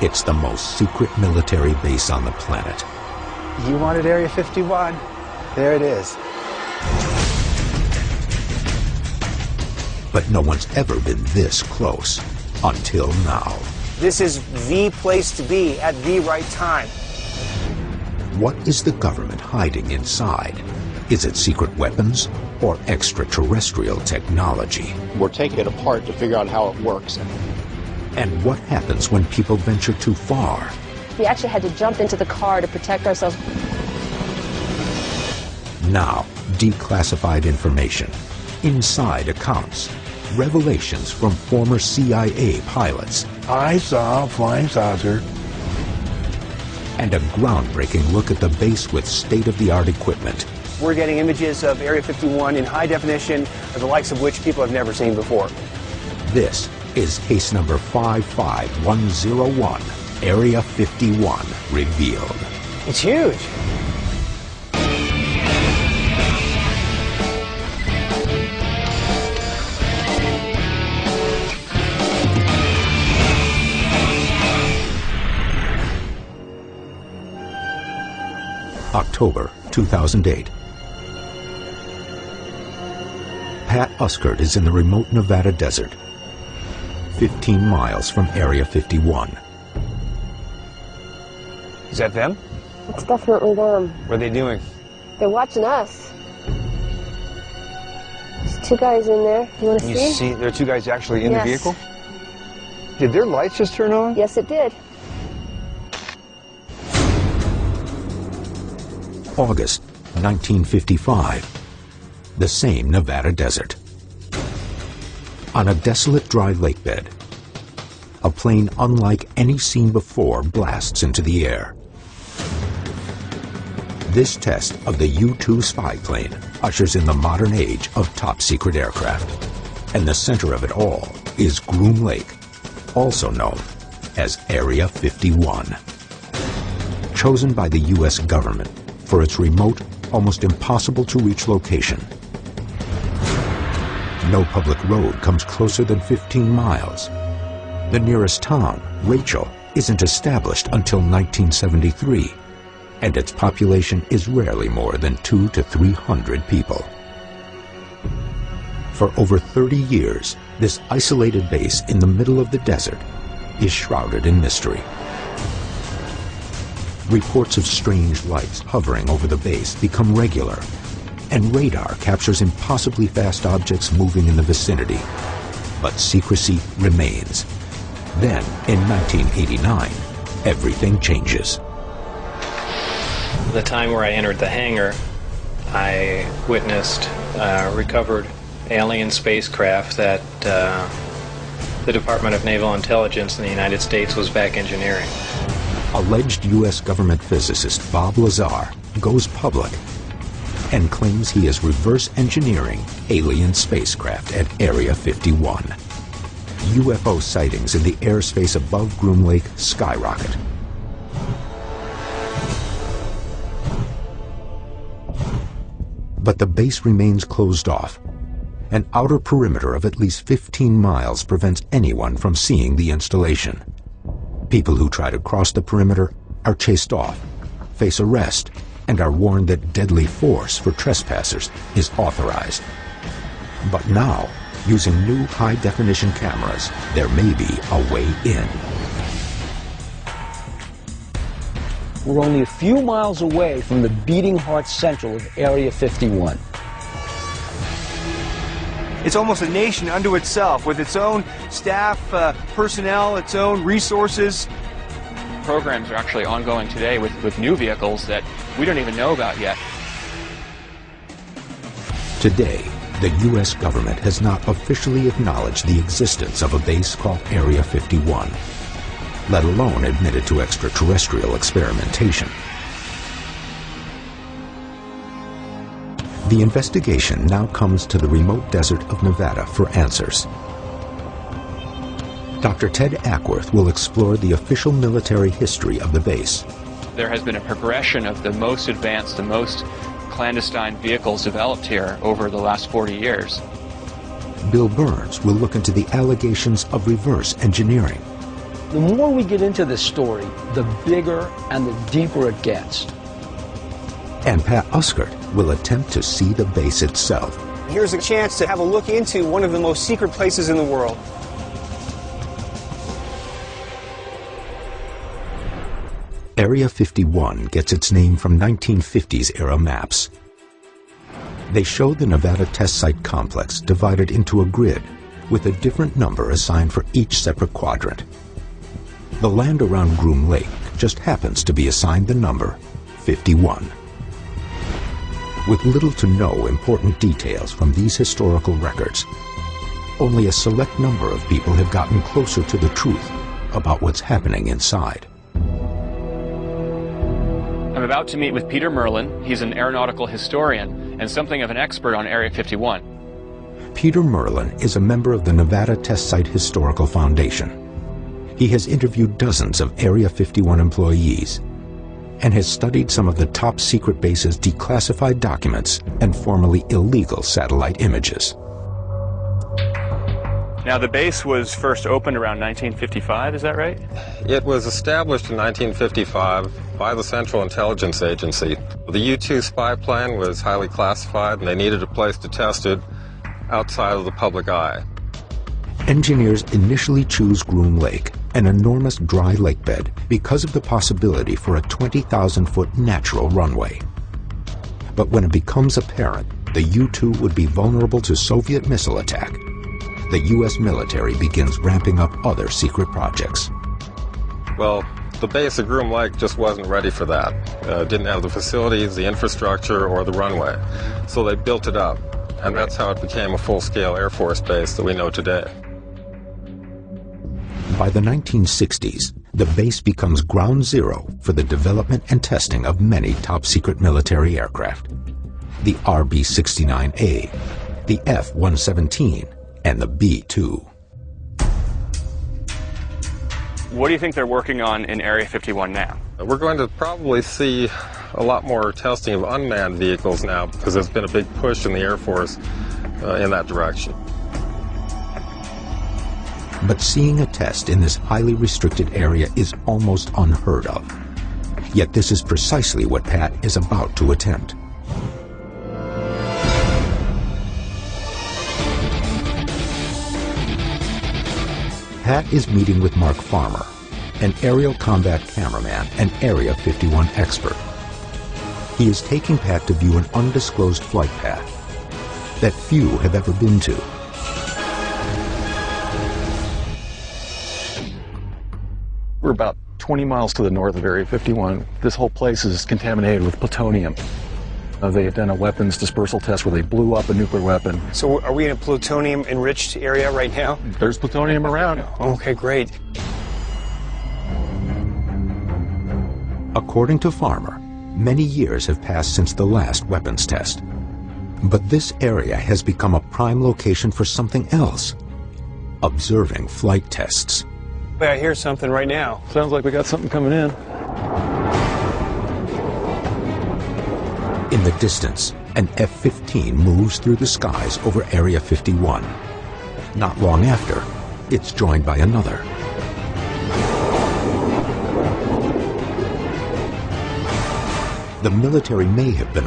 It's the most secret military base on the planet. You wanted Area 51. There it is. But no one's ever been this close until now. This is the place to be at the right time. What is the government hiding inside? Is it secret weapons or extraterrestrial technology? We're taking it apart to figure out how it works. And what happens when people venture too far? We actually had to jump into the car to protect ourselves. Now, declassified information, inside accounts, revelations from former CIA pilots. I saw a flying saucer. And a groundbreaking look at the base with state-of-the-art equipment. We're getting images of Area 51 in high definition, the likes of which people have never seen before. This is case number 55101, Area 51 revealed. It's huge. October 2008. Pat Uskert is in the remote Nevada desert, 15 miles from Area 51. Is that them? It's definitely them. What are they doing? They're watching us. There's two guys in there. You want to see? You see, there are two guys actually in Yes. the vehicle? Did their lights just turn on? Yes, it did. August 1955. The same Nevada desert. On a desolate dry lake bed, a plane unlike any seen before blasts into the air. This test of the U-2 spy plane ushers in the modern age of top-secret aircraft. And the center of it all is Groom Lake, also known as Area 51. Chosen by the U.S. government for its remote, almost impossible-to-reach location. No public road comes closer than 15 miles. The nearest town, Rachel, isn't established until 1973, and its population is rarely more than 200 to 300 people. For over 30 years, this isolated base in the middle of the desert is shrouded in mystery. Reports of strange lights hovering over the base become regular, and radar captures impossibly fast objects moving in the vicinity. But secrecy remains. Then, in 1989, everything changes. The time where I entered the hangar, I witnessed recovered alien spacecraft that the Department of Naval Intelligence in the United States was back engineering. Alleged U.S. government physicist Bob Lazar goes public and claims he is reverse engineering alien spacecraft at Area 51. UFO sightings in the airspace above Groom Lake skyrocket. But the base remains closed off. An outer perimeter of at least 15 miles prevents anyone from seeing the installation. People who try to cross the perimeter are chased off, face arrest, and are warned that deadly force for trespassers is authorized. But now, using new high-definition cameras, there may be a way in. We're only a few miles away from the beating heart central of Area 51. It's almost a nation unto itself, with its own staff, personnel, its own resources. Programs are actually ongoing today with new vehicles that we don't even know about yet. Today, the U.S. government has not officially acknowledged the existence of a base called Area 51, let alone admitted to extraterrestrial experimentation. The investigation now comes to the remote desert of Nevada for answers. Dr. Ted Ackworth will explore the official military history of the base. There has been a progression of the most advanced, the most clandestine vehicles developed here over the last 40 years. Bill Burns will look into the allegations of reverse engineering. The more we get into this story, the bigger and the deeper it gets. And Pat Uskert will attempt to see the base itself. Here's a chance to have a look into one of the most secret places in the world. Area 51 gets its name from 1950s era maps. They show the Nevada test site complex divided into a grid with a different number assigned for each separate quadrant. The land around Groom Lake just happens to be assigned the number 51. With little to no important details from these historical records, only a select number of people have gotten closer to the truth about what's happening inside. I'm about to meet with Peter Merlin. He's an aeronautical historian and something of an expert on Area 51. Peter Merlin is a member of the Nevada Test Site Historical Foundation. He has interviewed dozens of Area 51 employees and has studied some of the top secret base's declassified documents and formerly illegal satellite images. Now, the base was first opened around 1955, is that right? It was established in 1955 by the Central Intelligence Agency. The U-2 spy plane was highly classified, and they needed a place to test it outside of the public eye. Engineers initially choose Groom Lake, an enormous dry lake bed, because of the possibility for a 20,000-foot natural runway. But when it becomes apparent the U-2 would be vulnerable to Soviet missile attack, the U.S. military begins ramping up other secret projects. Well, the base at Groom Lake just wasn't ready for that. Didn't have the facilities, the infrastructure, or the runway. So they built it up, and that's how it became a full-scale Air Force base that we know today. By the 1960s, the base becomes ground zero for the development and testing of many top-secret military aircraft. The RB-69A, the F-117, and the B-2. What do you think they're working on in Area 51 now? We're going to probably see a lot more testing of unmanned vehicles now because there's been a big push in the Air Force in that direction. But seeing a test in this highly restricted area is almost unheard of. Yet this is precisely what Pat is about to attempt. Pat is meeting with Mark Farmer, an aerial combat cameraman and Area 51 expert. He is taking Pat to view an undisclosed flight path that few have ever been to. We're about 20 miles to the north of Area 51. This whole place is contaminated with plutonium. They had done a weapons dispersal test where they blew up a nuclear weapon. So are we in a plutonium-enriched area right now? There's plutonium around. Okay, great. According to Farmer, many years have passed since the last weapons test. But this area has become a prime location for something else: observing flight tests. I hear something right now. Sounds like we got something coming in. In the distance, an F-15 moves through the skies over Area 51. Not long after, it's joined by another. The military may have been